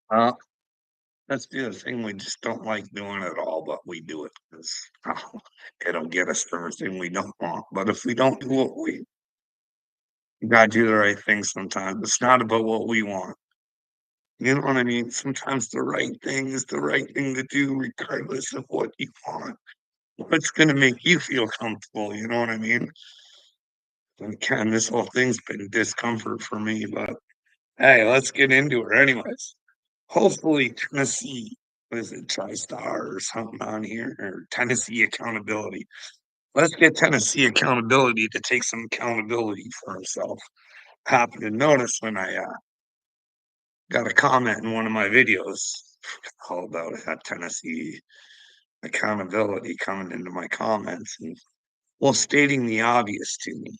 Uh, that's the other thing, we just don't like doing it all, but we do it 'cause, it'll get us everything we don't want, but if we don't do what we gotta do the right thing sometimes, it's not about what we want, you know what I mean? Sometimes the right thing is the right thing to do regardless of what you want, what's gonna make you feel comfortable, you know what I mean? And again, this whole thing's been discomfort for me, but hey, let's get into it anyways. Hopefully, Tennessee, what is it, TriStar or something on here, or Tennessee Accountability. Let's get Tennessee Accountability to take some accountability for himself. Happened to notice when I got a comment in one of my videos all about Tennessee Accountability coming into my comments and, well, stating the obvious to me,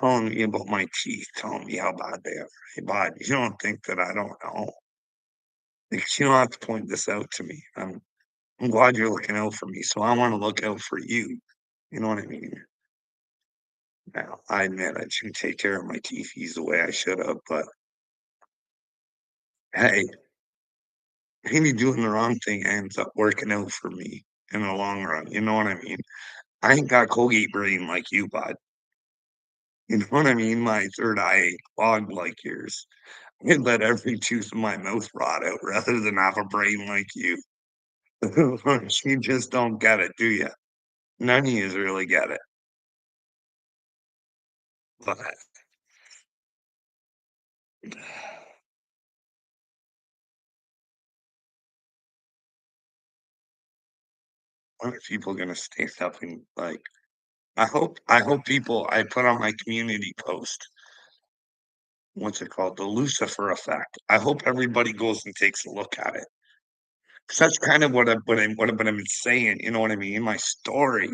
telling me about my teeth, telling me how bad they are. Hey, bud, you don't think that I don't know? Like, you don't have to point this out to me. I'm glad you're looking out for me, so I wanna look out for you. You know what I mean? Now, I admit I didn't take care of my teethies the way I should have, but hey, maybe doing the wrong thing ends up working out for me in the long run, you know what I mean? I ain't got Colgate brain like you, bud. You know what I mean? My third eye ain't clogged like yours. I'd let every tooth in my mouth rot out rather than have a brain like you. You just don't get it, do you? None of yous really get it. But when are people gonna stand up and, like, I hope people I put on my community post, what's it called? The Lucifer effect. I hope everybody goes and takes a look at it. 'Cause that's kind of what I've been saying, you know what I mean? My story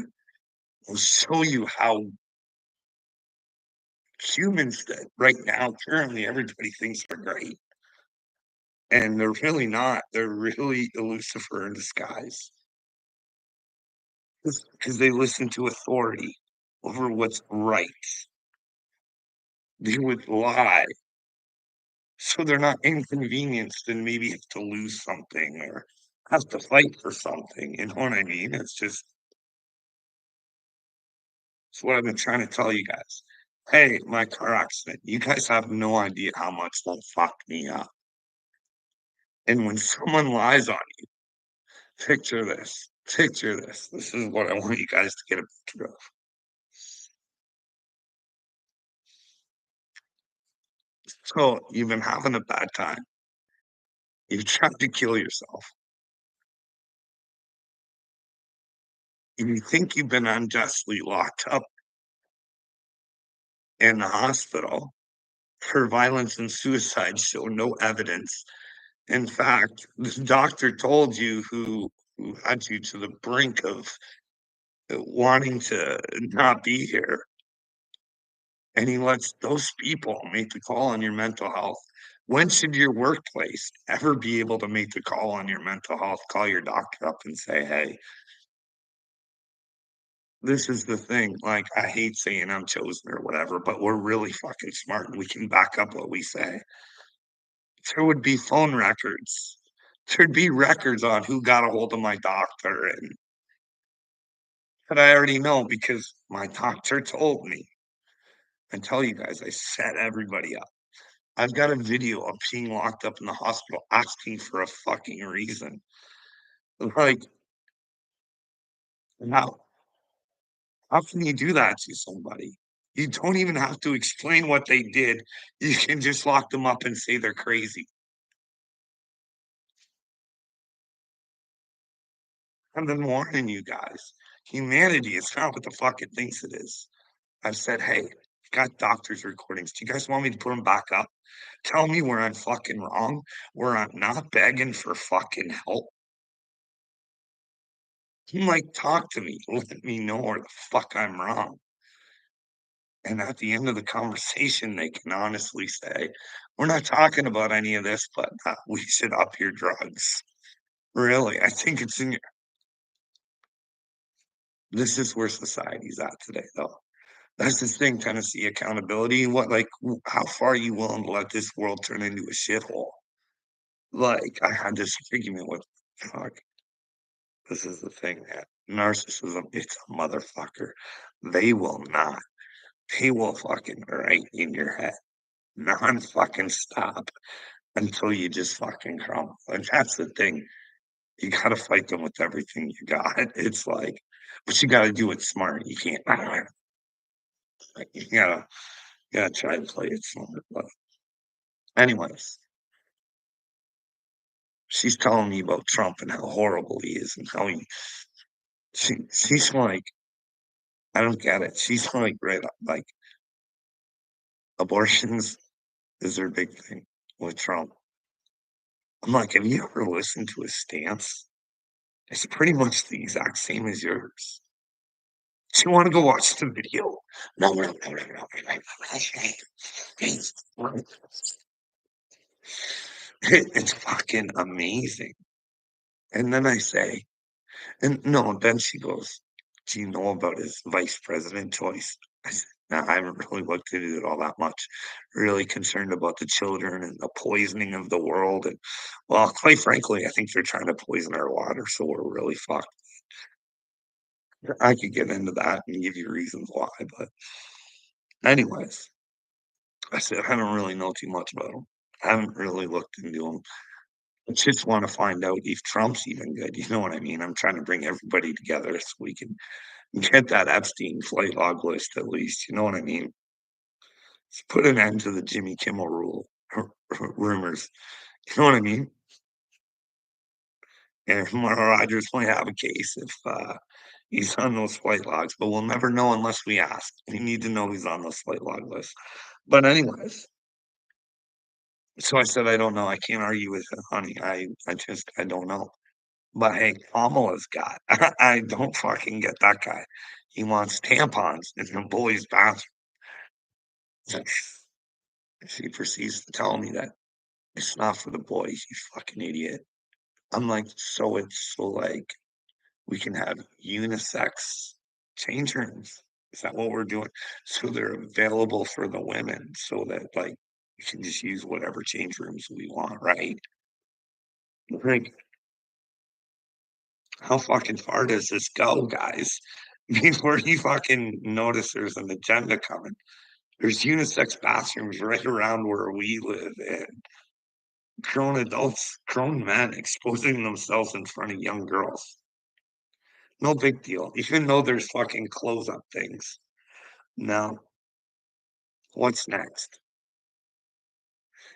will show you how humans that right now, currently, everybody thinks they're great, and they're really not. They're really a Lucifer in disguise. Because they listen to authority over what's right. They would lie. So they're not inconvenienced and maybe have to lose something or have to fight for something, you know what I mean? It's what I've been trying to tell you guys. Hey, my car accident, you guys have no idea how much that fucked me up. And when someone lies on you, picture this, picture this. This is what I want you guys to get a picture of. So you've been having a bad time. You've tried to kill yourself. You think you've been unjustly locked up in the hospital. Her violence and suicide show no evidence. In fact, this doctor told you who had you to the brink of wanting to not be here, and he lets those people make the call on your mental health. When should your workplace ever be able to make the call on your mental health? Call your doctor up and say, "Hey, this is the thing." Like, I hate saying I'm chosen or whatever, but we're really fucking smart and we can back up what we say. There would be phone records. There'd be records on who got a hold of my doctor, and but I already know because my doctor told me. I tell you guys, I set everybody up. I've got a video of being locked up in the hospital asking for a fucking reason. Like, how how can you do that to somebody? You don't even have to explain what they did. You can just lock them up and say they're crazy. I've been warning you guys. Humanity is not what the fuck it thinks it is. I've said, "Hey, I've got doctor's recordings. Do you guys want me to put them back up? Tell me where I'm fucking wrong, where I'm not begging for fucking help. You might talk to me, let me know where the fuck I'm wrong." And at the end of the conversation, they can honestly say, "We're not talking about any of this, but, we should up your drugs." Really, I think it's in your this is where society's at today, though. That's the thing, Tennessee accountability. What, like, how far are you willing to let this world turn into a shithole? Like, I had this argument with, fuck, this is the thing, man. Narcissism, it's a motherfucker. They will not. They will fucking right in your head, non fucking stop until you just fucking crumble. And that's the thing. You gotta fight them with everything you got. It's like, but you gotta do it smart. You can't. Like, you gotta try to play it smart. But anyways, she's telling me about Trump and how horrible he is and how she's like, I don't get it. She's like right up like abortions is her big thing with Trump. I'm like, have you ever listened to his stance? It's pretty much the exact same as yours. Do you want to go watch the video? No, no, no, no, no. It's fucking amazing. And then I say, and no, then she goes, do you know about his vice president choice? I said, no, I haven't really looked into it all that much. Really concerned about the children and the poisoning of the world. And well, quite frankly, I think they're trying to poison our water, so we're really fucked. I could get into that and give you reasons why, but anyways, I said I don't really know too much about him. I haven't really looked into him. I just want to find out if Trump's even good. You know what I mean? I'm trying to bring everybody together so we can get that Epstein flight log list at least. You know what I mean? Let's put an end to the Jimmy Kimmel rule rumors. You know what I mean? And Mara Rogers might have a case if he's on those flight logs, but we'll never know unless we ask. We need to know he's on those flight log list. But anyways, so I said I don't know. I can't argue with it, honey. I don't know. But hey, Kamala's got. I don't fucking get that guy. He wants tampons in the boys' bathroom. She proceeds to tell me that it's not for the boys, you fucking idiot. I'm like, so it's so like we can have unisex change rooms. Is that what we're doing? So they're available for the women so that like we can just use whatever change rooms we want, right? Like, how fucking far does this go, guys? Before you fucking notice there's an agenda coming. There's unisex bathrooms right around where we live, and grown adults, grown men exposing themselves in front of young girls. No big deal, even though there's fucking close up things. Now, what's next?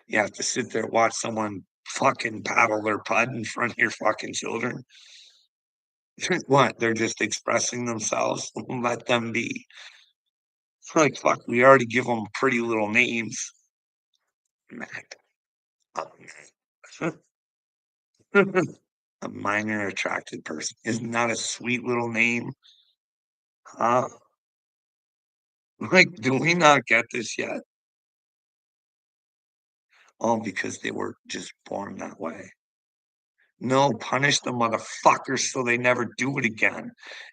You have to sit there, watch someone fucking paddle their putt in front of your fucking children. What? They're just expressing themselves. Let them be. It's like, fuck, we already give them pretty little names. Mac. A minor attracted person. Isn't that a sweet little name? Huh? Like, do we not get this yet? Oh, because they were just born that way. No, punish the motherfuckers so they never do it again.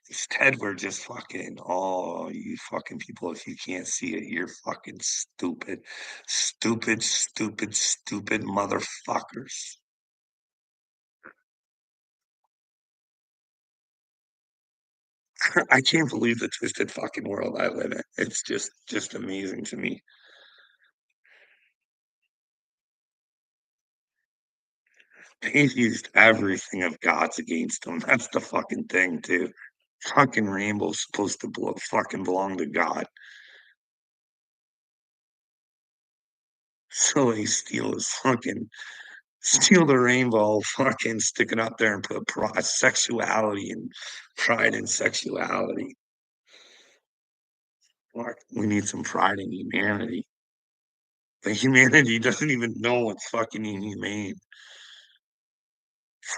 Instead, we're just fucking, oh, you fucking people, if you can't see it, you're fucking stupid. Stupid, stupid, stupid motherfuckers. I can't believe the twisted fucking world I live in. It's just amazing to me. They've used everything of God's against them. That's the fucking thing, too. Fucking rainbow's supposed to fucking belong to God. So they steal the rainbow, fucking stick it up there and put sexuality and pride in sexuality. Fuck, we need some pride in humanity. But humanity doesn't even know what's fucking inhumane.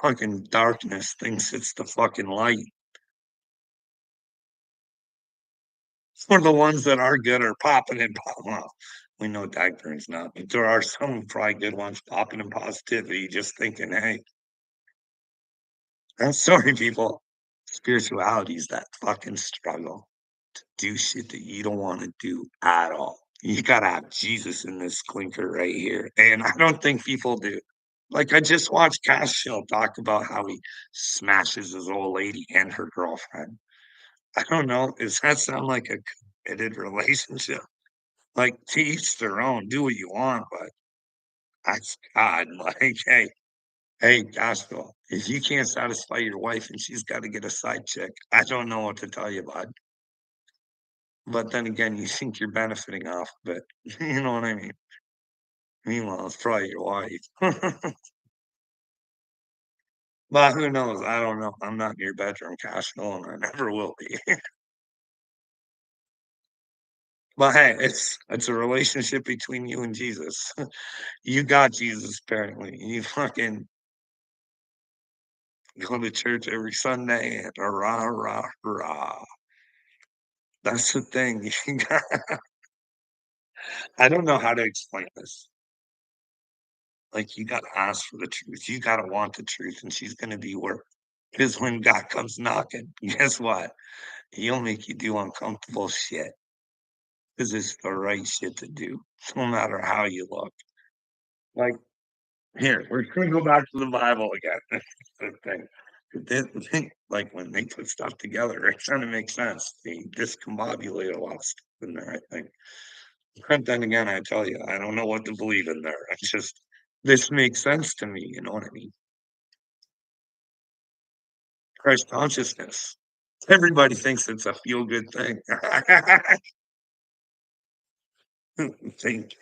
Fucking darkness thinks it's the fucking light. For the ones that are good are popping and popping. Well, we know Dagburn's not, but there are some probably good ones popping in positivity, just thinking, hey, I'm sorry, people. Spirituality is that fucking struggle. to do shit that you don't wanna do at all. You gotta have Jesus in this clinker right here, and I don't think people do. Like, I just watched Castile talk about how he smashes his old lady and her girlfriend. I don't know, does that sound like a committed relationship? Like, to each their own, do what you want, but that's God, like, hey, Castile, if you can't satisfy your wife and she's gotta get a side chick, I don't know what to tell you, bud. But then again, you think you're benefiting off of it. You know what I mean? Meanwhile, it's probably your wife. But who knows? I don't know. I'm not in your bedroom, Cashel, and I never will be. But hey, it's a relationship between you and Jesus. You got Jesus apparently. You fucking go to church every Sunday and rah rah rah. That's the thing. You got, I don't know how to explain this. Like you gotta ask for the truth. You gotta want the truth, and she's gonna be where. Because when God comes knocking, guess what? He'll make you do uncomfortable shit. Because it's the right shit to do, no matter how you look. Like, here, we're gonna go back to the Bible again. The thing. The thing, like when they put stuff together, it kind of makes sense. They discombobulate a lot of stuff in there, I think. But then again, I tell you, I don't know what to believe in there. It's just this makes sense to me, you know what I mean? Christ consciousness. Everybody thinks it's a feel good thing. Think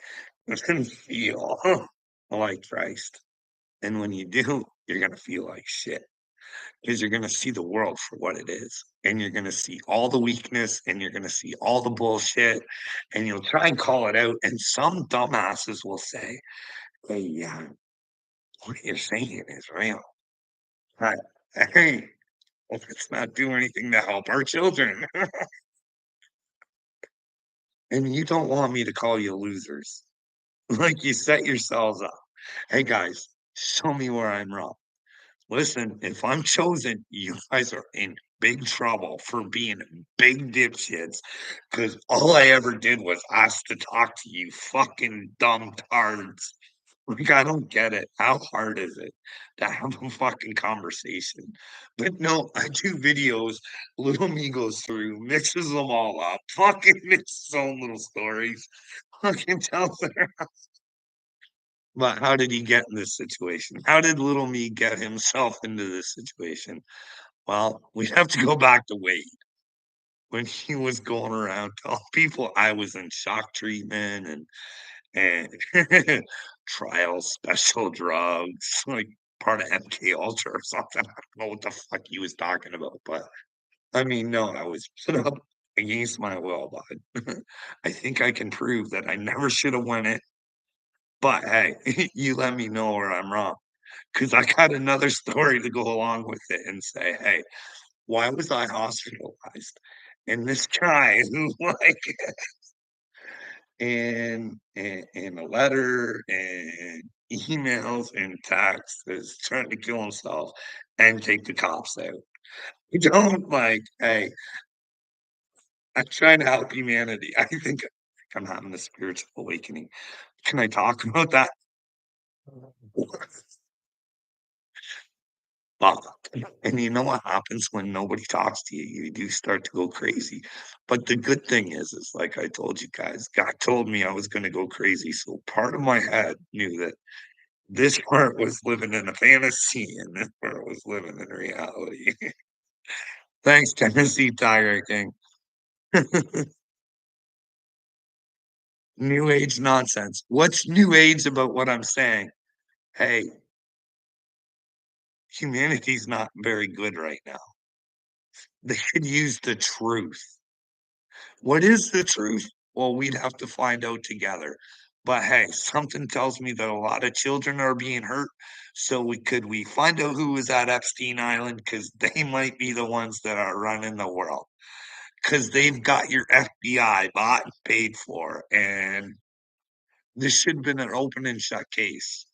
and feel like Christ. And when you do, you're gonna feel like shit because you're gonna see the world for what it is. And you're gonna see all the weakness and you're gonna see all the bullshit and you'll try and call it out. And some dumbasses will say, hey, yeah, what you're saying is real. But hey, let's not do anything to help our children. And you don't want me to call you losers. Like you set yourselves up. Hey guys, show me where I'm wrong. Listen, if I'm chosen, you guys are in big trouble for being big dipshits. Because all I ever did was ask to talk to you fucking dumb tards. Like, I don't get it. How hard is it to have a fucking conversation? But no, I do videos. Little me goes through, mixes them all up, fucking makes his own little stories, fucking tells her. But how did he get in this situation? How did little me get himself into this situation? Well, we have to go back to Wade when he was going around telling people I was in shock treatment and trial special drugs, like part of MK Ultra or something. I don't know what the fuck he was talking about, but I mean, no, I was put up against my will, but I think I can prove that I never should have went in. But hey, you let me know where I'm wrong. Because I got another story to go along with it and say, "Hey, why was I hospitalized?" And this guy who, like, in a letter and emails and texts is trying to kill himself and take the cops out. You don't like, "Hey, I'm trying to help humanity." I think I'm having a spiritual awakening. Can I talk about that? Fuck. And you know what happens when nobody talks to you? You do start to go crazy. But the good thing is like I told you guys, God told me I was gonna go crazy. So part of my head knew that this part was living in a fantasy and this part was living in reality. Thanks, Tennessee Tiger King. New age nonsense. What's new age about what I'm saying? Hey, humanity's not very good right now. They could use the truth. What is the truth? Well, we'd have to find out together. But hey, something tells me that a lot of children are being hurt. So we find out who was at Epstein Island because they might be the ones that are running the world because they've got your FBI bought and paid for, and this should have been an open and shut case.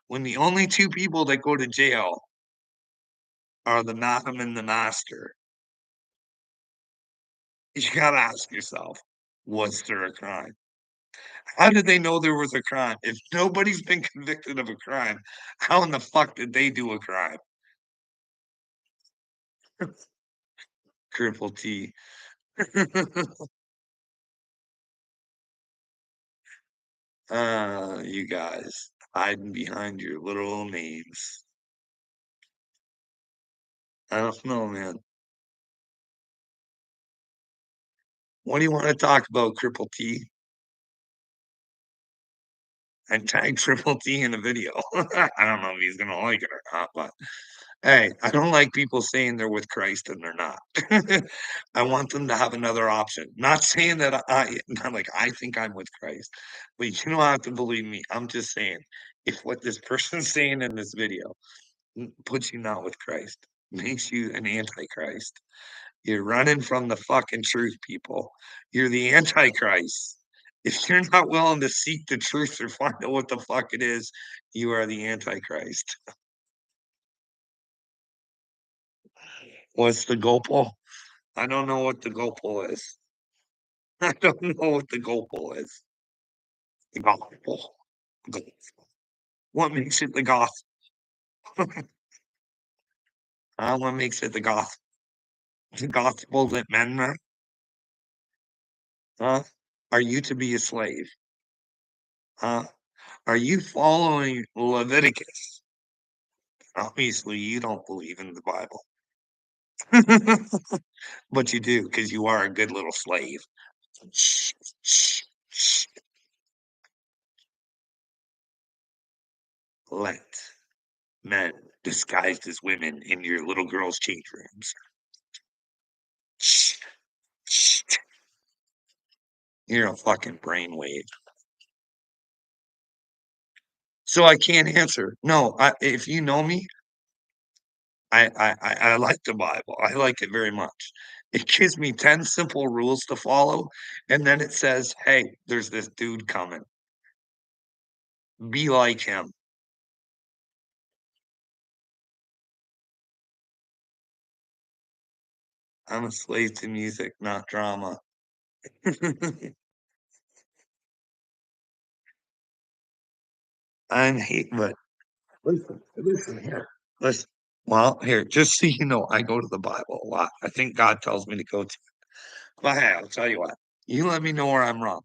When the only two people that go to jail are the madam and the master, You gotta ask yourself, was there a crime? How did they know there was a crime? If nobody's been convicted of a crime, how in the fuck did they do a crime? Triple T. You guys hiding behind your little names. I don't know, man. What do you wanna talk about, Triple T? And tag Triple T in a video. I don't know if he's gonna like it or not, but hey, I don't like people saying they're with Christ and they're not. I want them to have another option. Not saying that not like I think I'm with Christ, but you don't have to believe me. I'm just saying, if what this person's saying in this video puts you not with Christ, makes you an antichrist, you're running from the fucking truth, people. You're the antichrist. If you're not willing to seek the truth or find out what the fuck it is, you are the antichrist. What's the goal? I don't know what the goal is. I don't know what the goal is. The gospel. What makes it the gospel? What makes it the gospel? The gospel that men are, huh? Are you to be a slave? Huh? Are you following Leviticus? Obviously, you don't believe in the Bible. But you do, because you are a good little slave. Shh, shh, shh. Let men disguised as women in your little girls' change rooms. Shh, shh. You're a fucking brainwave. So I can't answer. No, if you know me, I like the Bible. I like it very much. It gives me 10 simple rules to follow, and then it says, "Hey, there's this dude coming. Be like him." I'm a slave to music, not drama. I'm hate but listen here. Listen. Well, here, just so you know, I go to the Bible a lot. I think God tells me to go to. But hey, I'll tell you what. You let me know where I'm wrong.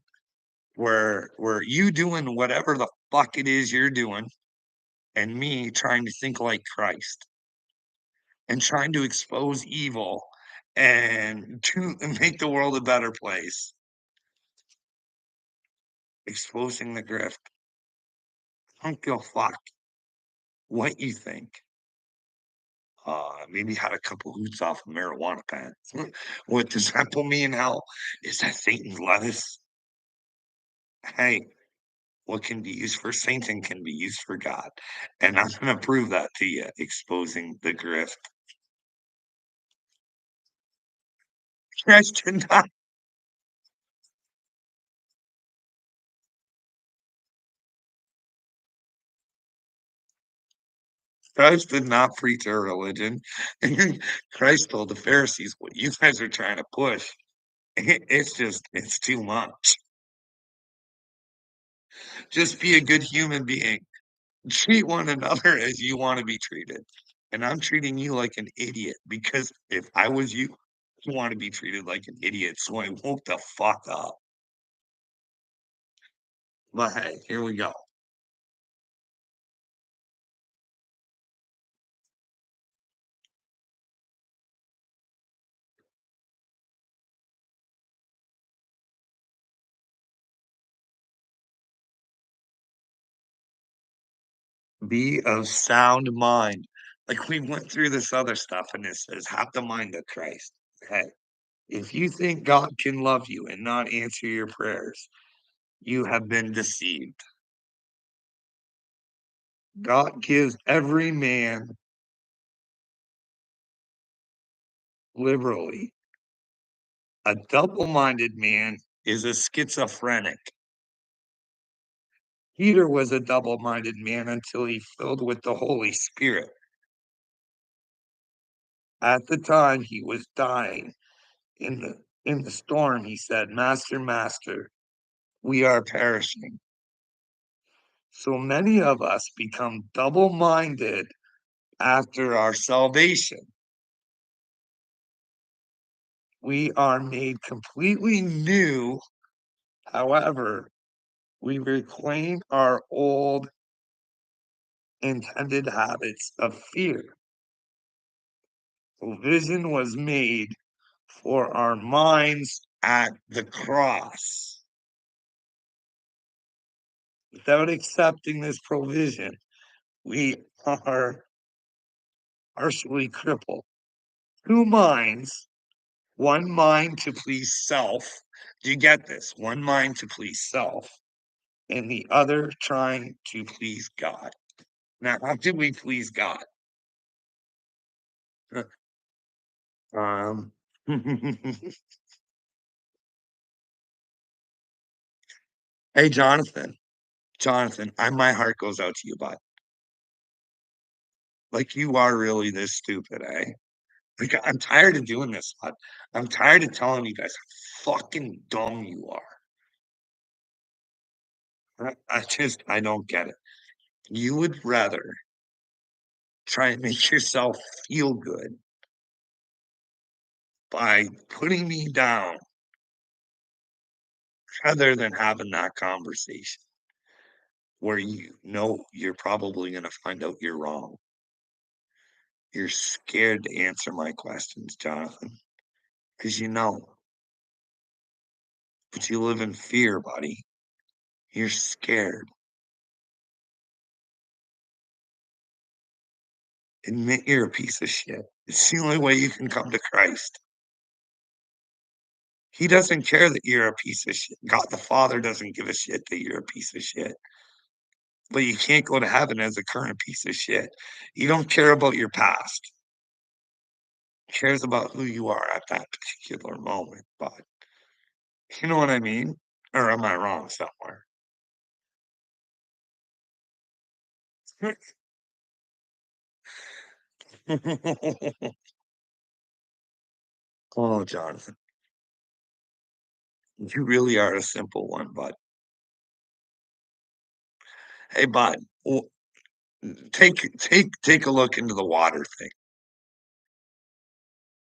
Where you doing whatever the fuck it is you're doing, and me trying to think like Christ and trying to expose evil and to make the world a better place. Exposing the grift. I don't give a fuck what you think. Maybe had a couple hoots off of marijuana plants. What does that put me in hell? Is that Satan's lettuce? Hey, what can be used for Satan can be used for God. And I'm gonna prove that to you, exposing the grift. Christ did not Christ did not preach a religion. Christ told the Pharisees what you guys are trying to push. It's just it's too much. Just be a good human being. Treat one another as you want to be treated. And I'm treating you like an idiot because if I was you, you want to be treated like an idiot. So I woke the fuck up. But hey, here we go. Be of sound mind. Like we went through this other stuff and it says, have the mind of Christ. Hey, if you think God can love you and not answer your prayers, you have been deceived. God gives every man liberally. A double minded man is a schizophrenic. Peter was a double minded man until he filled with the Holy Spirit. At the time he was dying in the In the storm, he said, Master, Master, we are perishing. So many of us become double minded after our salvation. We are made completely new. However, we reclaim our old intended habits of fear. Provision was made for our minds at the cross. Without accepting this provision, we are partially crippled. Two minds, one mind to please self. Do you get this? One mind to please self, and the other trying to please God. Now, how do we please God? Um, hey, Jonathan. Jonathan, my heart goes out to you, bud. Like you are really this stupid, eh? Like I'm tired of doing this, bud. I'm tired of telling you guys how fucking dumb you are. I don't get it. You would rather try and make yourself feel good by putting me down rather than having that conversation where you know you're probably going to find out you're wrong. You're scared to answer my questions, Jonathan, because you know, but you live in fear, buddy. You're scared. Admit you're a piece of shit. It's the only way you can come to Christ. He doesn't care that you're a piece of shit. God the Father doesn't give a shit that you're a piece of shit. But you can't go to heaven as a current piece of shit. You don't care about your past. He cares about who you are at that particular moment. But you know what I mean? Or am I wrong somewhere? Oh, Jonathan, you really are a simple one, bud. Hey, bud, take a look into the water thing.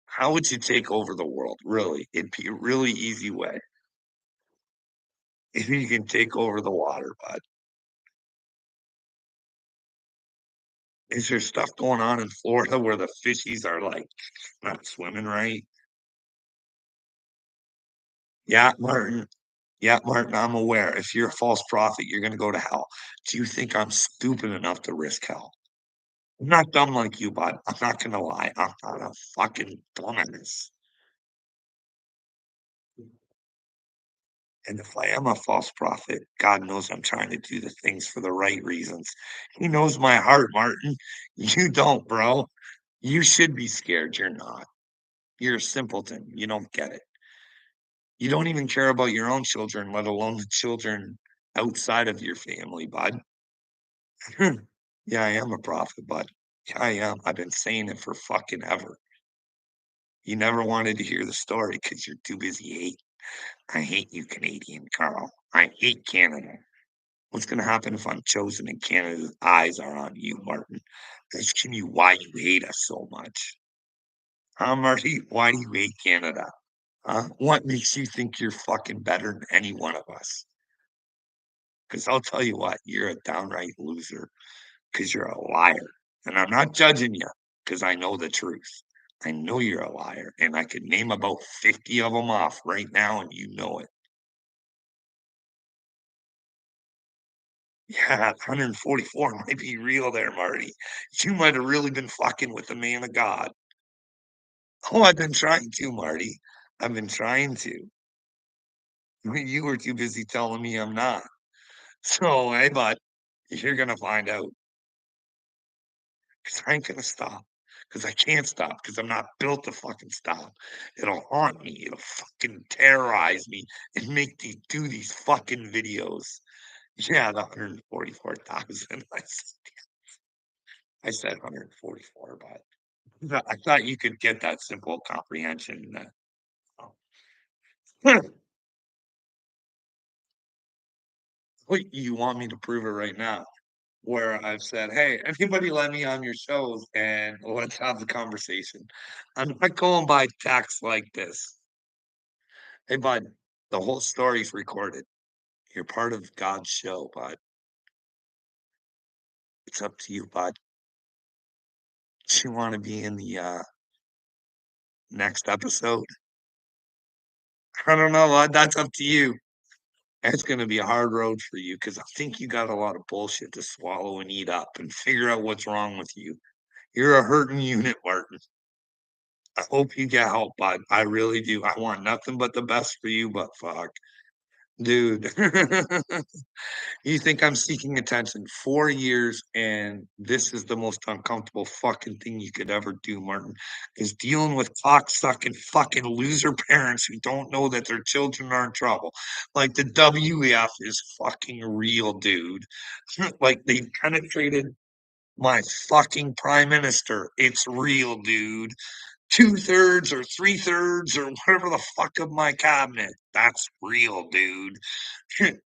How would you take over the world? Really, it'd be a really easy way. If you can take over the water, bud. Is there stuff going on in Florida where the fishies are like not swimming right? Yeah, Martin. Yeah, Martin, I'm aware. If you're a false prophet, you're gonna go to hell. Do you think I'm stupid enough to risk hell? I'm not dumb like you, bud. I'm not gonna lie. I'm not a fucking dumbass. And if I am a false prophet, God knows I'm trying to do the things for the right reasons. He knows my heart, Martin. You don't, bro. You should be scared. You're not. You're a simpleton. You don't get it. You don't even care about your own children, let alone the children outside of your family, bud. Yeah, I am a prophet, bud. Yeah, I am. I've been saying it for fucking ever. You never wanted to hear the story because you're too busy hating. I hate you, Canadian Carl. I hate Canada. What's gonna happen if I'm chosen and Canada's eyes are on you, Martin? Asking you why you hate us so much. Huh, Marty? Why do you hate Canada? Huh? What makes you think you're fucking better than any one of us? Because I'll tell you what, you're a downright loser because you're a liar. And I'm not judging you because I know the truth. I know you're a liar, and I could name about 50 of them off right now, and you know it. Yeah, 144 might be real there, Marty. You might have really been fucking with the man of God. Oh, I've been trying to, Marty. I've been trying to. You were too busy telling me I'm not. So, hey, bud, you're gonna find out. Because I ain't gonna stop. Because I can't stop. Because I'm not built to fucking stop. It'll haunt me. It'll fucking terrorize me and make me do these fucking videos. Yeah, the 144,000. I said 144, but I thought you could get that simple comprehension. Oh. Wait, you want me to prove it right now? Where I've said, "Hey, anybody let me on your shows and let's have the conversation." I'm not going by text like this. "Hey, bud, the whole story's recorded. You're part of God's show, bud. It's up to you, bud. Do you wanna be in the, next episode?" I don't know, bud, that's up to you. It's gonna be a hard road for you because I think you got a lot of bullshit to swallow and eat up and figure out what's wrong with you. You're a hurting unit, Martin. I hope you get help, bud. I really do. I want nothing but the best for you, but fuck, dude. You think I'm seeking attention? 4 years, and this is the most uncomfortable fucking thing you could ever do, Martin, is dealing with cocksucking fucking loser parents who don't know that their children are in trouble. Like, the WEF is fucking real, dude. Like, they penetrated my fucking prime minister. It's real, dude. 2/3 or 3/3 or whatever the fuck of my cabinet. That's real, dude.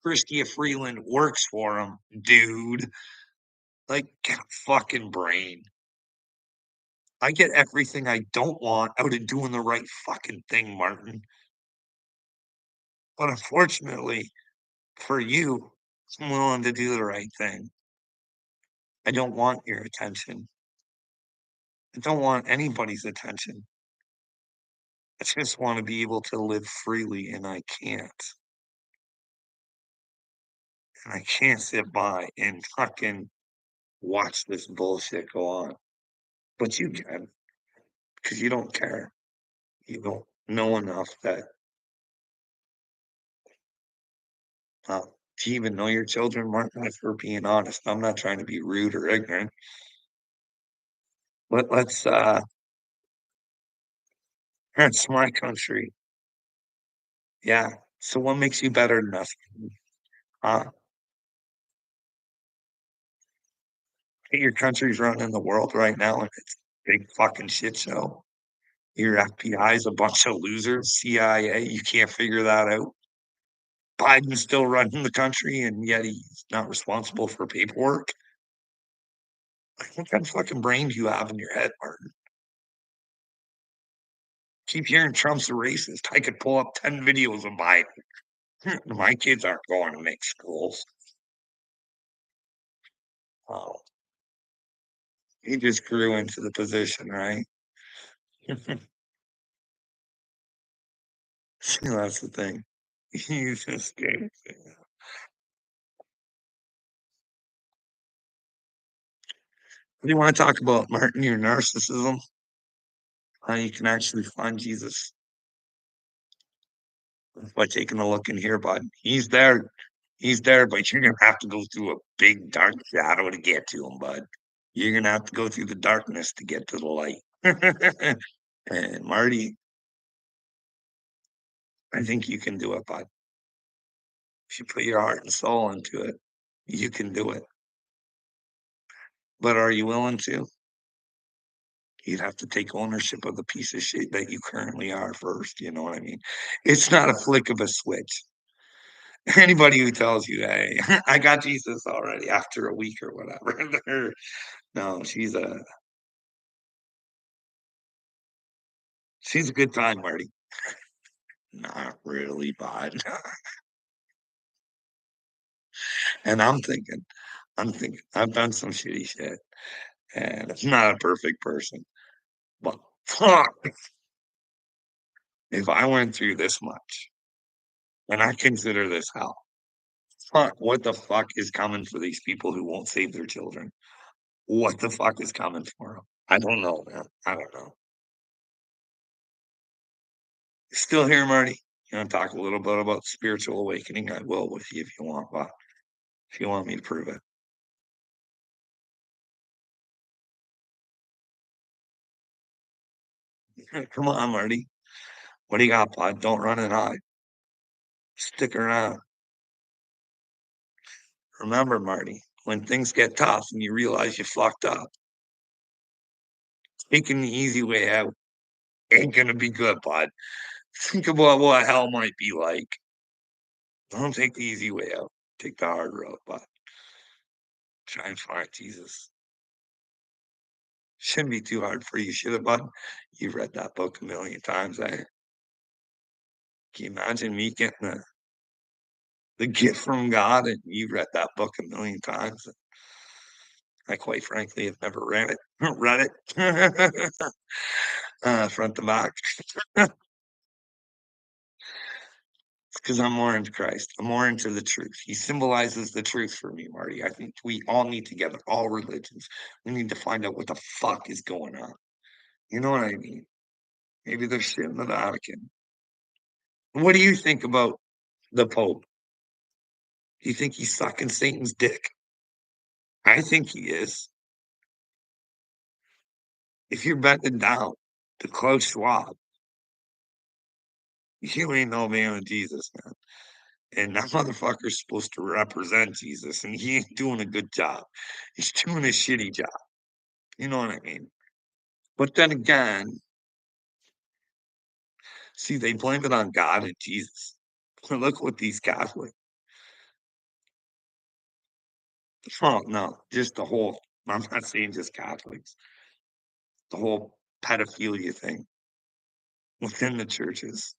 Chrystia Freeland works for him, dude. Like, get a fucking brain. I get everything I don't want out of doing the right fucking thing, Martin. But unfortunately for you, I'm willing to do the right thing. I don't want your attention. I don't want anybody's attention. I just want to be able to live freely, and I can't. And I can't sit by and fucking watch this bullshit go on. But you can, because you don't care. You don't know enough that uh, do you even know your children, Martin? If we're being honest, I'm not trying to be rude or ignorant. Let's that's my country. Yeah. So what makes you better than us? Uh, your country's running the world right now, and it's a big fucking shit show. Your FBI is a bunch of losers. CIA, you can't figure that out. Biden's still running the country, and yet he's not responsible for paperwork. Like, what kind of fucking brain do you have in your head, Martin? Keep hearing Trump's a racist. I could pull up 10 videos of Biden. My kids aren't going to mixed schools. Oh, he just grew into the position, right? That's the thing. He's just kidding. What do you want to talk about, Martin? Your narcissism? How you can actually find Jesus by taking a look in here, bud. He's there. He's there, but you're gonna have to go through a big dark shadow to get to him, bud. You're gonna have to go through the darkness to get to the light. And Marty, I think you can do it, bud. If you put your heart and soul into it, you can do it. But are you willing to? You'd have to take ownership of the piece of shit that you currently are first, you know what I mean? It's not a flick of a switch. Anybody who tells you, "Hey, I got Jesus already," after a week or whatever, no, she's a good time, Marty. Not really, bud. And I'm thinking, I've done some shitty shit, and I'm not a perfect person, but fuck, if I went through this much, and I consider this hell, fuck, what the fuck is coming for these people who won't save their children? What the fuck is coming for them? I don't know, man. I don't know. Still here, Marty? You wanna talk a little bit about spiritual awakening? I will with you if you want, but if you want me to prove it. Come on, Marty. What do you got, bud? Don't run and hide. Stick around. Remember, Marty, when things get tough and you realize you fucked up, taking the easy way out ain't gonna be good, bud. Think about what hell might be like. Don't take the easy way out. Take the hard road, but try and find Jesus. Shouldn't be too hard for you, should it, bud? You've read that book a million times, eh? Can you imagine me getting the gift from God and you've read that book a million times? I quite frankly have never read it. Read it front to back. Because I'm more into Christ. I'm more into the truth. He symbolizes the truth for me, Marty. I think we all need together, all religions. We need to find out what the fuck is going on. You know what I mean? Maybe there's shit in the Vatican. What do you think about the Pope? Do you think he's sucking Satan's dick? I think he is. If you're bending down to Klaus Schwab, you ain't no man of Jesus, man. And that motherfucker's supposed to represent Jesus, and he ain't doing a good job. He's doing a shitty job. You know what I mean? But then again, see, they blame it on God and Jesus. Look what these Catholics. Oh, no, just the whole, I'm not saying just Catholics, the whole pedophilia thing within the churches.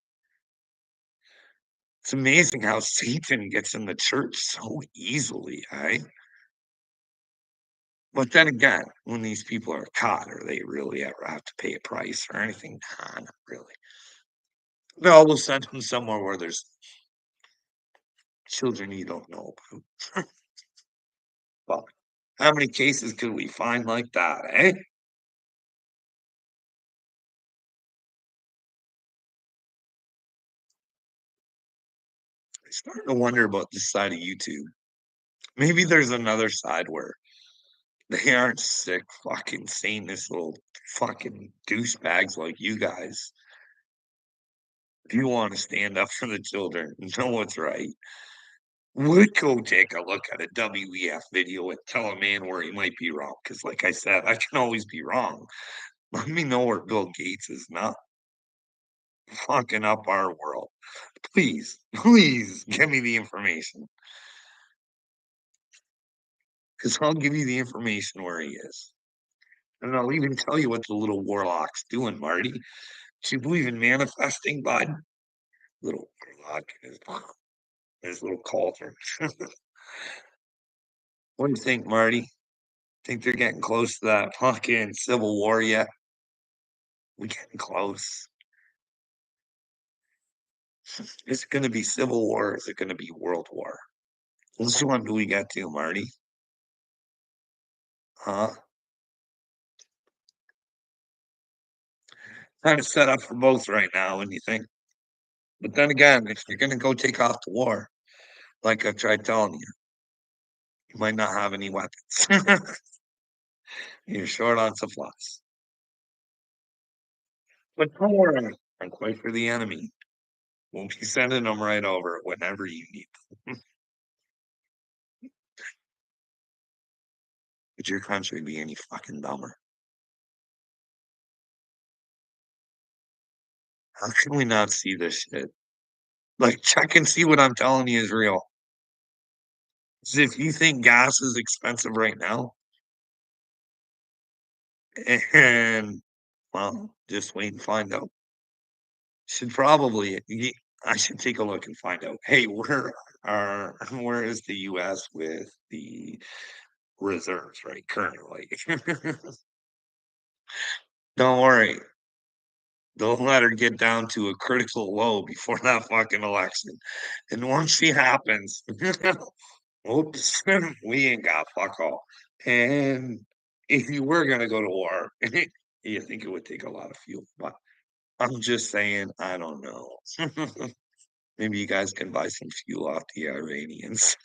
It's amazing how Satan gets in the church so easily, eh? But then again, when these people are caught, are they really ever have to pay a price or anything? Nah, not really. No, we'll send them somewhere where there's children you don't know about. Well, how many cases could we find like that, eh? I'm starting to wonder about this side of YouTube. Maybe there's another side where they aren't sick, fucking Satanist little fucking douchebags like you guys. If you want to stand up for the children and know what's right, would go take a look at a WEF video and tell a man where he might be wrong. Because, like I said, I can always be wrong. Let me know where Bill Gates is not fucking up our world. Please, please give me the information. Because I'll give you the information where he is. And I'll even tell you what the little warlock's doing, Marty. Do you believe in manifesting, bud? Little warlock and his little cauldron. What do you think, Marty? Think they're getting close to that fucking civil war yet? We getting close. Is it gonna be civil war or is it gonna be world war? Which one do we get to, Marty? Huh? Kind of set up for both right now, when you think. But then again, if you're gonna go take off the war, like I tried telling you, you might not have any weapons. You're short on supplies. But don't worry, I'm quite for the enemy. We'll be sending them right over whenever you need them. Could your country be any fucking dumber? How can we not see this shit? Like, check and see what I'm telling you is real. 'Cause if you think gas is expensive right now, and well, just wait and find out. Should probably I should take a look and find out. Hey, where is the US with the reserves right currently? Don't worry. Don't let her get down to a critical low before that fucking election. And once she happens, oops, we ain't got fuck all. And if you were gonna go to war, you think it would take a lot of fuel. But I'm just saying, I don't know. Maybe you guys can buy some fuel off the Iranians.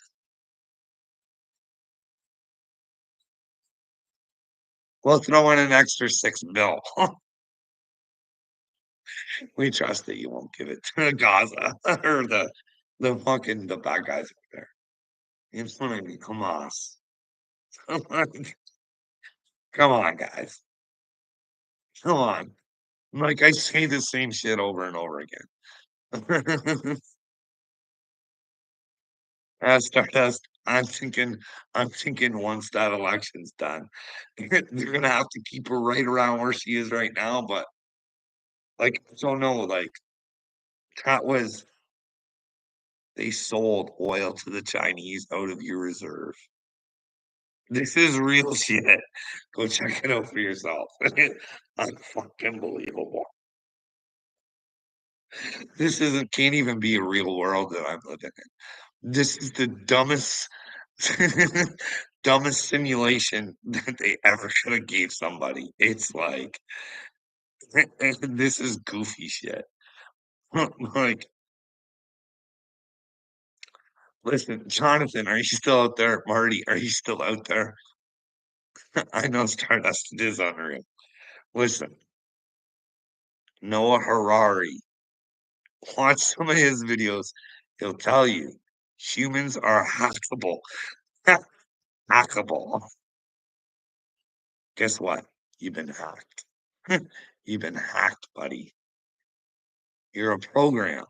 We'll throw in an extra 6 bill. We trust that you won't give it to Gaza or the fucking the bad guys over there. You know what I mean? Hamas. Come on, come on, guys. Come on. Like, I say the same shit over and over again. Stardust, I'm thinking once that election's done, they're gonna have to keep her right around where she is right now, but, like, so no, like, that was they sold oil to the Chinese out of your reserve. This is real shit. Go check it out for yourself. Unfucking believable. This isn't can't even be a real world that I'm living in. This is the dumbest dumbest simulation that they ever could have gave somebody. It's like this is goofy shit. Like, listen, Jonathan, are you still out there? Marty, are you still out there? I know Stardust is unreal. Listen, Noah Harari, watch some of his videos. He'll tell you humans are hackable. Hackable. Guess what? You've been hacked. You've been hacked, buddy. You're a program.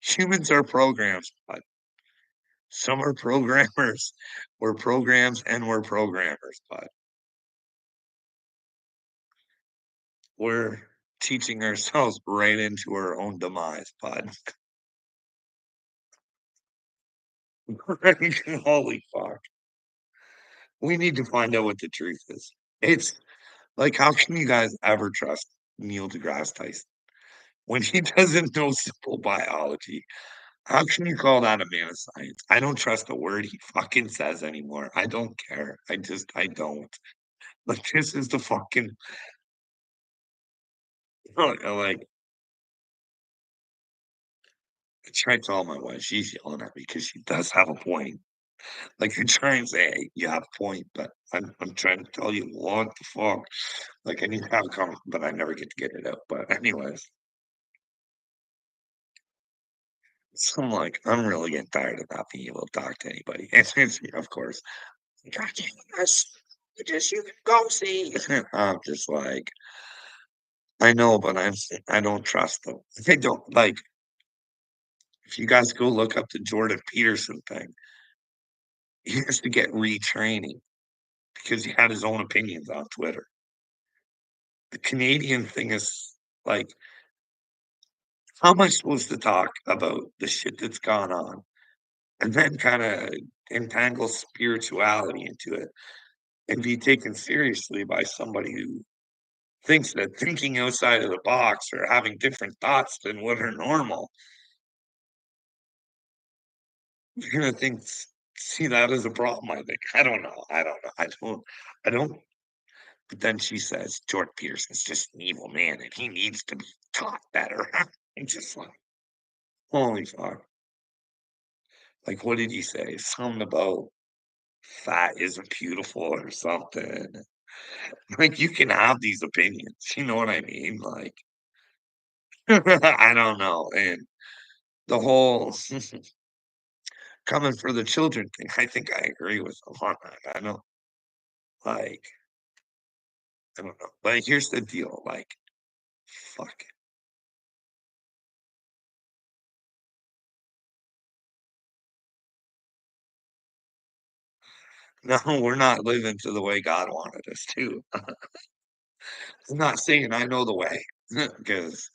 Humans are programs, but some are programmers. We're programs and we're programmers, but we're teaching ourselves right into our own demise, bud. Holy fuck. We need to find out what the truth is. It's like, how can you guys ever trust Neil deGrasse Tyson when he doesn't know simple biology? How can you call that a man of science? I don't trust a word he fucking says anymore. I don't care. I don't. Like, this is the fucking, like, I try to tell my wife, she's yelling at me because she does have a point. Like, I try and say, hey, you have a point, but I'm trying to tell you what the fuck. Like, I need to have a comment, but I never get to get it out. But anyways, so I'm like, I'm really getting tired of not being able to talk to anybody. And it's, of course, God, yes, you can go see. I'm just like, I know, but I don't trust them. They don't like. If you guys go look up the Jordan Peterson thing, he has to get retraining because he had his own opinions on Twitter. The Canadian thing is like, how am I supposed to talk about the shit that's gone on and then kind of entangle spirituality into it and be taken seriously by somebody who thinks that thinking outside of the box or having different thoughts than what are normal, you're gonna see that as a problem, I think. I don't know. I don't. But then she says Jordan Peterson's just an evil man and he needs to be taught better. I'm just like, holy fuck. Like, what did he say? Something about fat isn't beautiful or something. Like, you can have these opinions. You know what I mean? Like, I don't know. And the whole coming for the children thing, I think I agree with him on that. I don't like, I don't know. But here's the deal. Like, fuck. No, we're not living to the way God wanted us to. I'm not saying I know the way because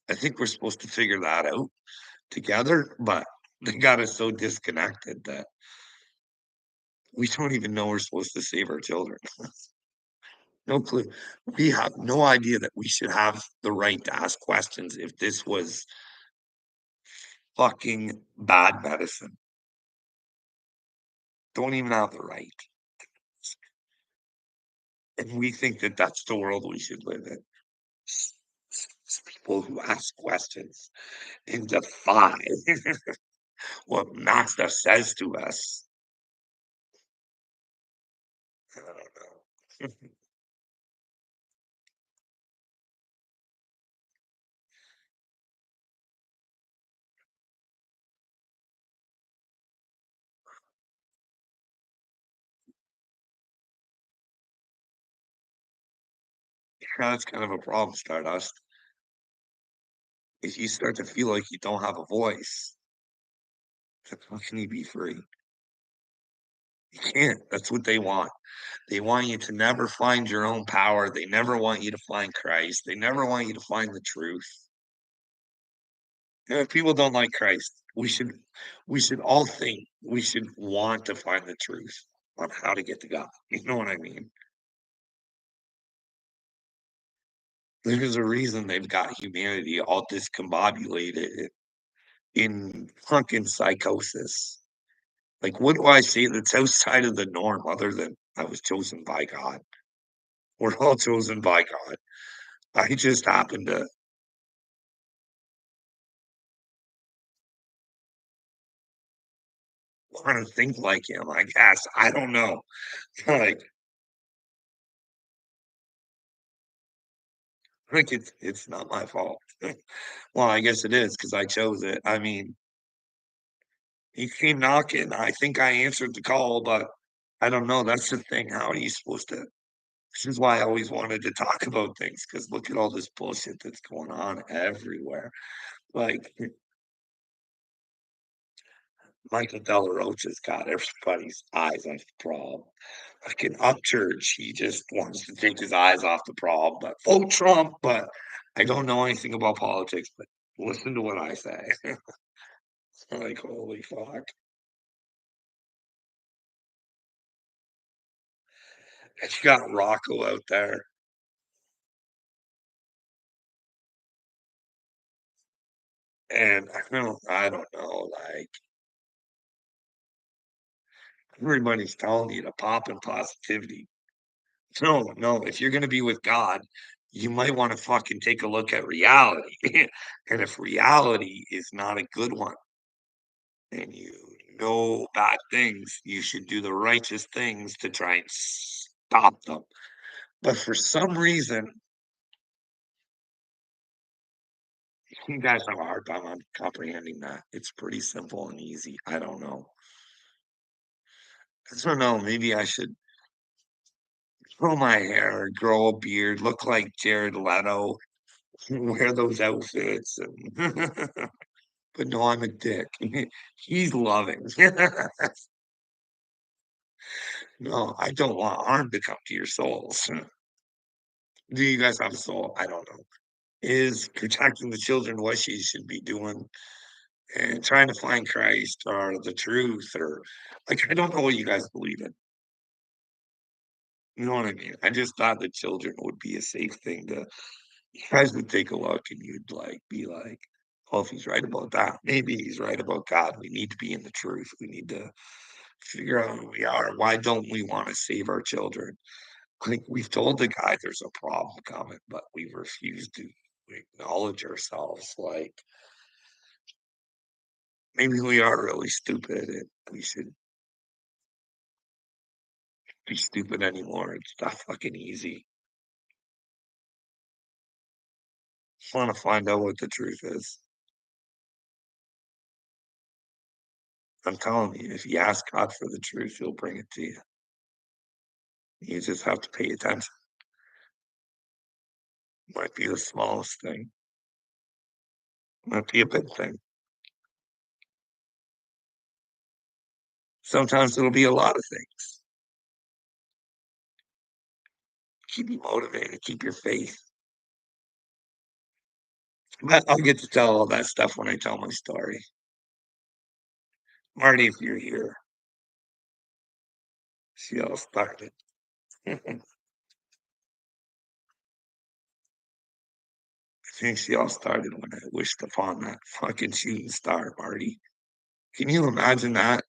I think we're supposed to figure that out together, but they got us so disconnected that we don't even know we're supposed to save our children. No clue. We have no idea that we should have the right to ask questions if this was fucking bad medicine. Don't even have the right. And we think that that's the world we should live in. People who ask questions and defy what Master says to us. I don't know. That's kind of a problem, Stardust. If you start to feel like you don't have a voice, then how can you be free? You can't. That's what they want. They want you to never find your own power. They never want you to find Christ. They never want you to find the truth. And if people don't like Christ, we should all think we should want to find the truth on how to get to God. You know what I mean? There's a reason they've got humanity all discombobulated in drunken psychosis. Like, what do I say that's outside of the norm other than I was chosen by God? We're all chosen by God. I just happen to want to think like him, I guess. I don't know. It's not my fault. Well, I guess it is because I chose it. I mean, he came knocking. I think I answered the call, but I don't know. That's the thing. How are you supposed to? This is why I always wanted to talk about things because look at all this bullshit that's going on everywhere. Like Michael Della Rocha's got everybody's eyes on the problem. Fucking Upchurch, he just wants to take his eyes off the problem. But vote Trump. But I don't know anything about politics. But listen to what I say. Like holy fuck. And you got Rocco out there, and I don't know, like everybody's telling you to pop in positivity. No, no, if you're gonna be with God, you might want to fucking take a look at reality. And if reality is not a good one and you know bad things, you should do the righteous things to try and stop them. But for some reason, you guys have a hard time on comprehending that. It's pretty simple and easy. I don't know. I don't know. Maybe I should grow my hair, grow a beard, look like Jared Leto, wear those outfits, and but no, I'm a dick. He's loving. No, I don't want harm to come to your souls. Do you guys have a soul? I don't know. Is protecting the children what she should be doing and trying to find Christ or the truth or like I don't know what you guys believe in. You know what I mean? I just thought the children would be a safe thing to you guys would take a look and you'd like be like, "Oh, if he's right about that, maybe he's right about God. We need to be in the truth. We need to figure out who we are. Why don't we want to save our children?" Like we've told the guy there's a problem coming, but we refuse to acknowledge ourselves. Like maybe we are really stupid and we should be stupid anymore. It's not fucking easy. Just want to find out what the truth is. I'm telling you, if you ask God for the truth, He'll bring it to you. You just have to pay attention. Might be the smallest thing, might be a big thing. Sometimes it'll be a lot of things. Keep you motivated, keep your faith. But I'll get to tell all that stuff when I tell my story. Marty, if you're here, she all started. I think she all started when I wished upon that fucking shooting star, Marty. Can you imagine that?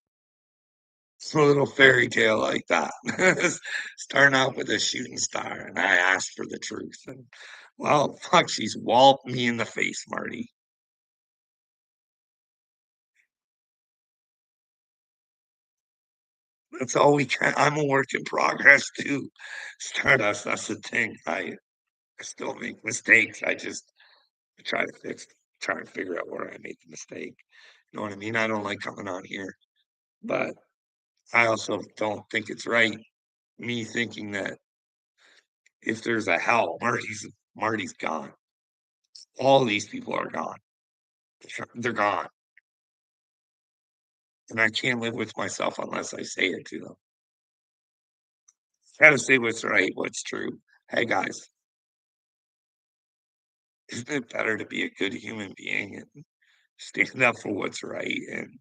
It's a little fairy tale like that. Starting out with a shooting star, and I asked for the truth. And well, fuck, she's walloped me in the face, Marty. That's all we can. I'm a work in progress too. Stardust, that's the thing. I still make mistakes. I just try to try and figure out where I made the mistake. You know what I mean? I don't like coming on here, but I also don't think it's right. Me thinking that if there's a hell, Marty's gone. All these people are gone. They're gone, and I can't live with myself unless I say it to them. Gotta say what's right, what's true. Hey, guys, isn't it better to be a good human being and stand up for what's right, and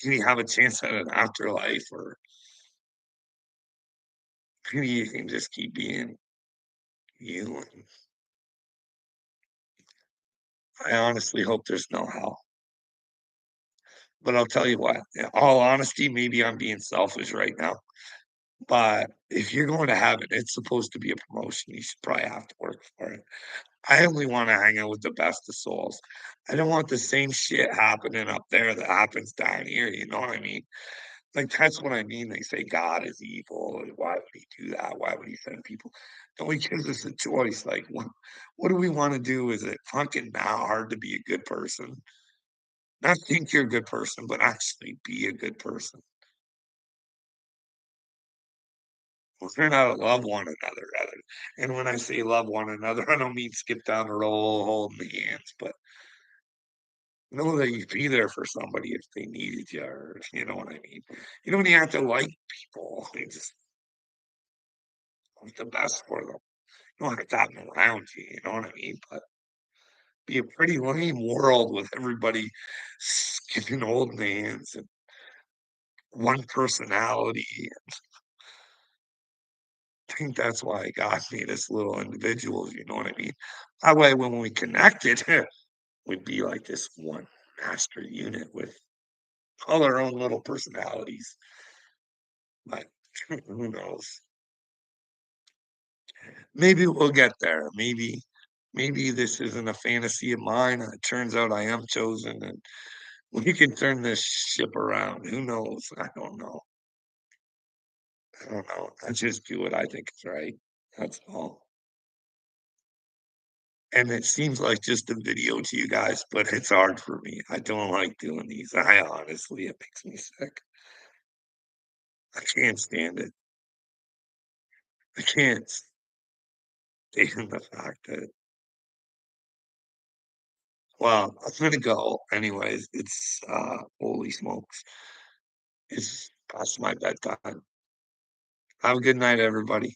maybe have a chance at an afterlife, or maybe you can just keep being you, and I honestly hope there's no hell. But I'll tell you what, in all honesty, maybe I'm being selfish right now, but if you're going to heaven, it's supposed to be a promotion, you should probably have to work for it. I only wanna hang out with the best of souls. I don't want the same shit happening up there that happens down here, you know what I mean? Like, that's what I mean, they say God is evil, and why would he do that? Why would he send people? No, he gives us a choice, like, what do we wanna do? Is it fucking now hard to be a good person? Not think you're a good person, but actually be a good person. Learn how to love one another rather, and when I say love one another, I don't mean skip down the roll holding hands, but know that you'd be there for somebody if they needed you, or you know what I mean? You don't even have to like people, you just want the best for them. You don't have to have them around you, you know what I mean? But be a pretty lame world with everybody skipping old names and one personality. I think that's why God made us little individuals, you know what I mean? That way, when we connected, we'd be like this one master unit with all our own little personalities. But who knows? Maybe we'll get there. Maybe this isn't a fantasy of mine, and it turns out I am chosen, and we can turn this ship around. Who knows? I don't know. I don't know. I just do what I think is right. That's all. And it seems like just a video to you guys, but it's hard for me. I don't like doing these. I honestly, it makes me sick. I can't stand it. I can't stand the fact that, well, I'm gonna go anyways. It's holy smokes. It's past my bedtime. Have a good night, everybody.